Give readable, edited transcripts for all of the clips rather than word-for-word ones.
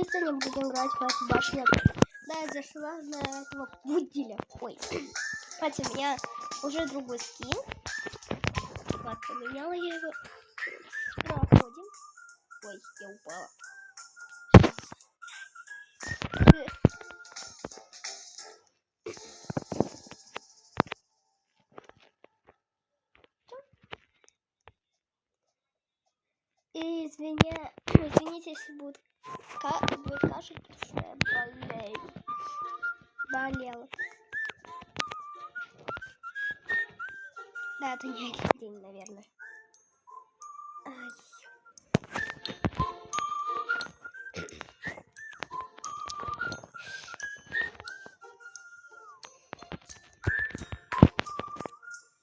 сегодня будем играть в эту башню. Да, я зашла на этого пуделя. Ой, кстати, у меня уже другой скин. Вот, поменяла я его. Проходим. Ой, я упала. И извините, если будет кашель, потому что я болела. Да, это не один день, наверное. Ай.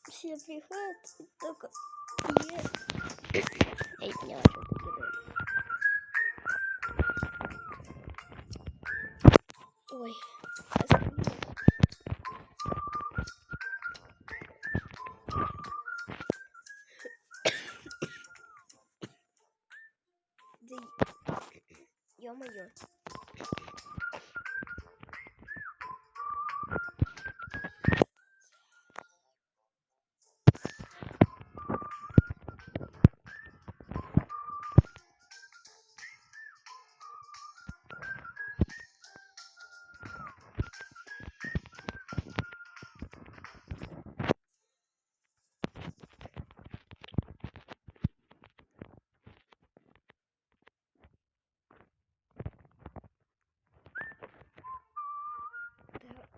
Все приходят и только... Эй, меня что-то делает. Ой. Да, ё-моё.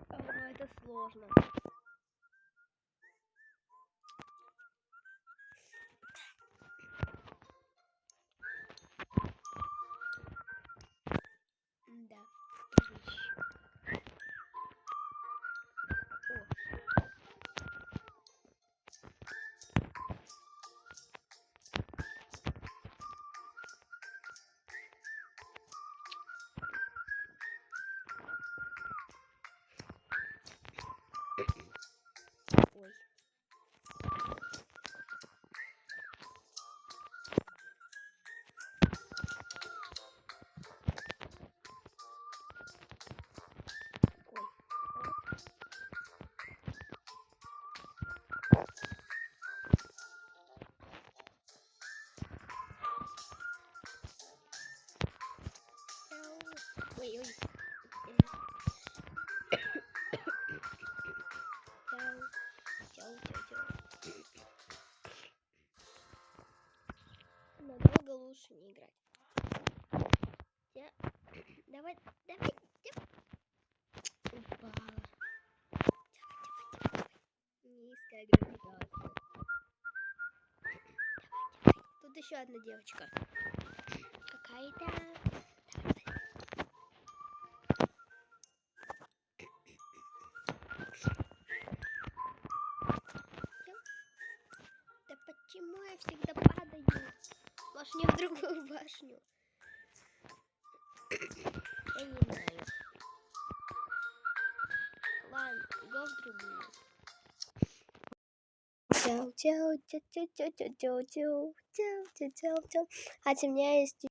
Да, это сложно. Да. Ой. Ой. Намного лучше не играть. Давай. Упала. Низкая гравитация. Давай. Тут еще одна девочка. Какая-то. Да почему я всегда падаю? Башню в другую башню. Я не знаю. Ладно, го в другую. А у меня есть